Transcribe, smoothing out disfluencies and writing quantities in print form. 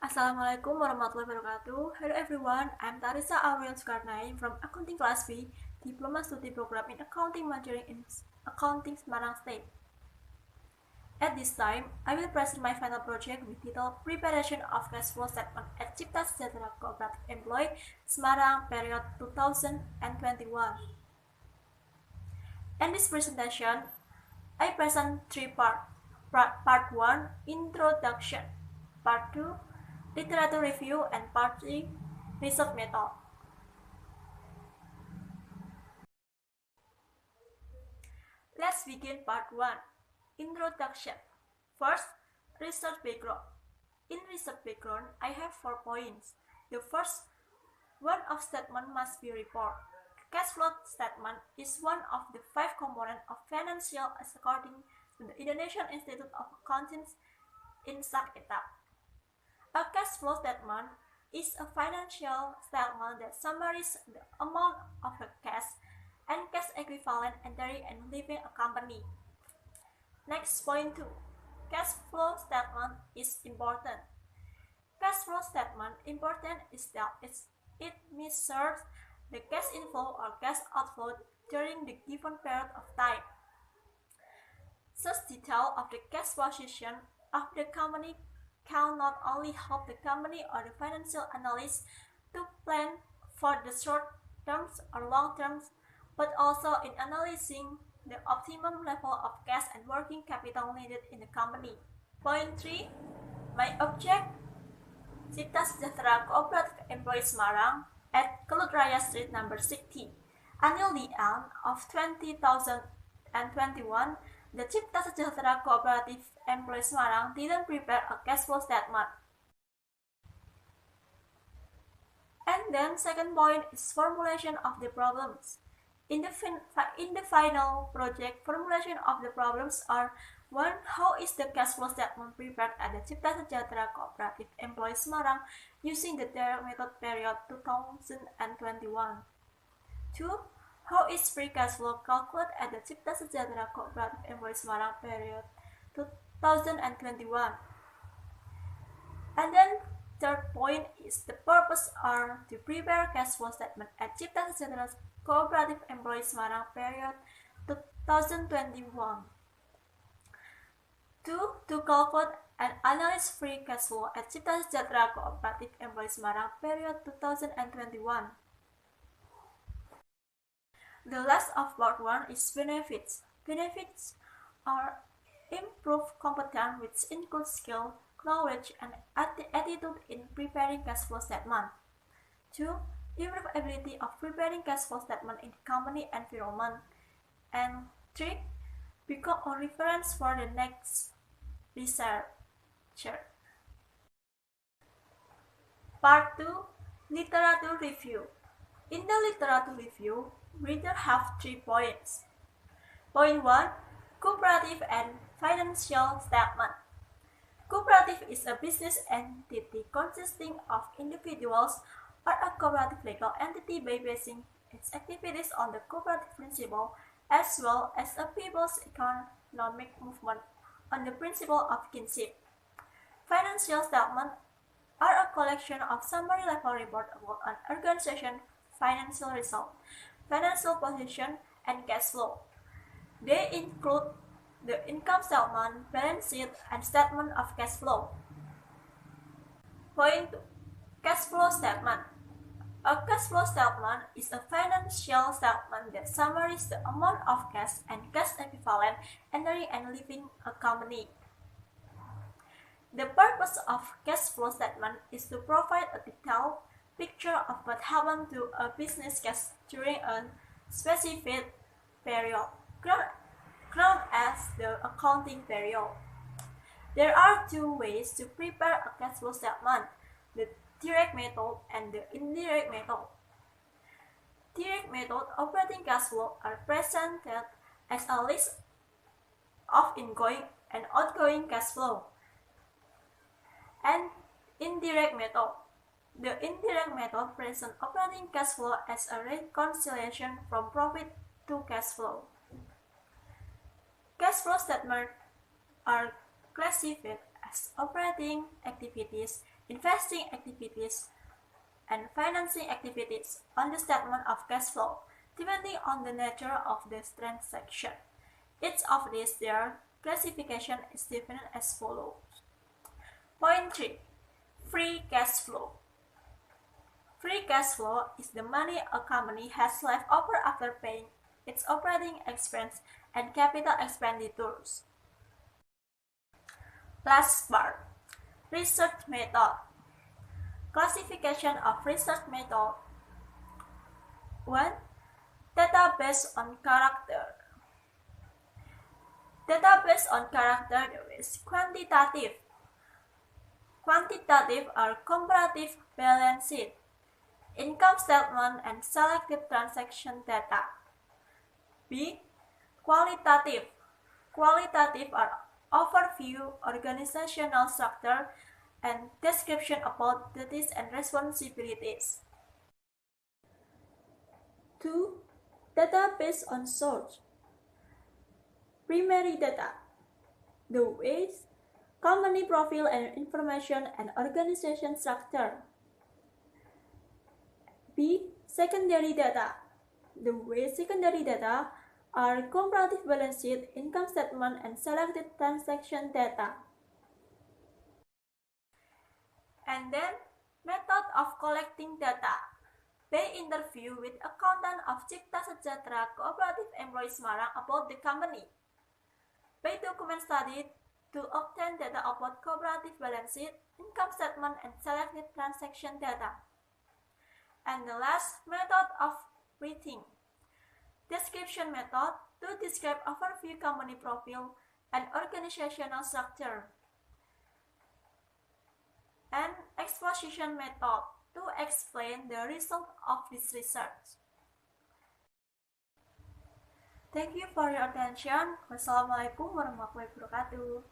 Assalamualaikum warahmatullahi wabarakatuh. Hello everyone, I'm Tarisa Aurel Sukarnai from Accounting Class B, Diploma Study Program in Accounting majoring in Accounting Semarang State. At this time, I will present my final project with title Preparation of Cash Flow Statement at Cipta Sejahtera Cooperative Employee Semarang period 2021. In this presentation, I present three parts. Part 1, Introduction. Part 2, Literature Review, and Part 3, Research Method. Let's begin Part 1, Introduction. First, Research Background. In research background, I have 4 points. The first one of statement must be report. Cash flow statement is one of the 5 components of financial according to the Indonesian Institute of Accounting in SAC-ETA. A cash flow statement is a financial statement that summarizes the amount of the cash and cash equivalent entering and leaving a company. Next, point 2. Cash flow statement is important. Cash flow statement important is that it measures the cash inflow or cash outflow during the given period of time. Such detail of the cash position of the company can not only help the company or the financial analyst to plan for the short terms or long terms, but also in analyzing the optimum level of cash and working capital needed in the company. Point 3. My object, Cipta Sejahtera Cooperative Employee Semarang at Kelut Raya Street number 60. Until the end of 2021, the Cipta Sejahtera Cooperative Employee Semarang didn't prepare a cash flow statement. And then second point is formulation of the problems. In the final project, formulation of the problems are 1. How is the cash flow statement prepared at the Cipta Sejahtera Cooperative Employee Semarang using the direct method period 2021? 2. How is free cash flow calculated at the Cipta Sejahtera Cooperative Employee Semarang period 2021? And then third point is the purpose are to prepare cash flow statement at Cipta Sejahtera Cooperative Employee Semarang period 2021. 2. To calculate and analyze free cash flow at Cipta Sejahtera Cooperative Employee Semarang period 2021. The last of part 1 is benefits. Benefits are improved competence which include skill, knowledge, and attitude in preparing cash flow statement. 2. Improve ability of preparing cash flow statement in the company environment. And 3. Become a reference for the next researcher. Part 2, Literature Review. In the literature review, reader have 3 points. Point 1, cooperative and financial statement. Cooperative is a business entity consisting of individuals or a cooperative legal entity by basing its activities on the cooperative principle as well as a people's economic movement on the principle of kinship. Financial statements are a collection of summary level report about an organization's financial result, financial position, and cash flow. They include the income statement, balance sheet, and statement of cash flow. Point 2. Cash flow statement. A cash flow statement is a financial statement that summarizes the amount of cash and cash equivalent entering and leaving a company. The purpose of cash flow statement is to provide a detailed picture of what happened to a business cash during a specific period, known as the accounting period. There are 2 ways to prepare a cash flow statement, the direct method and the indirect method. Direct method operating cash flow are presented as a list of ingoing and outgoing cash flow. And indirect method. The indirect method presents operating cash flow as a reconciliation from profit to cash flow. Cash flow statements are classified as operating activities, investing activities, and financing activities on the statement of cash flow, depending on the nature of the transaction. Each of these their classification is defined as follows. Point 3. Free cash flow. Free cash flow is the money a company has left over after paying its operating expense and capital expenditures. Last part. Research method. Classification of research method. 1. Data based on character. Data based on character is quantitative. Quantitative are comparative balance sheet, income statement, and selected transaction data. B. Qualitative. Qualitative are overview, organizational structure, and description about duties and responsibilities. 2. Data based on source. Primary data. The ways, company profile and information and organization structure. B. Secondary data. The way secondary data are comparative balance sheet, income statement, and selected transaction data. And then, method of collecting data. By interview with accountant of Cipta Sejahtera Cooperative Employees Semarang about the company. By document study to obtain data about cooperative balance sheet, income statement, and selected transaction data. And the last method of writing. Description method to describe overview company profile and organizational structure. And exposition method to explain the result of this research. Thank you for your attention. Wassalamualaikum warahmatullahi wabarakatuh.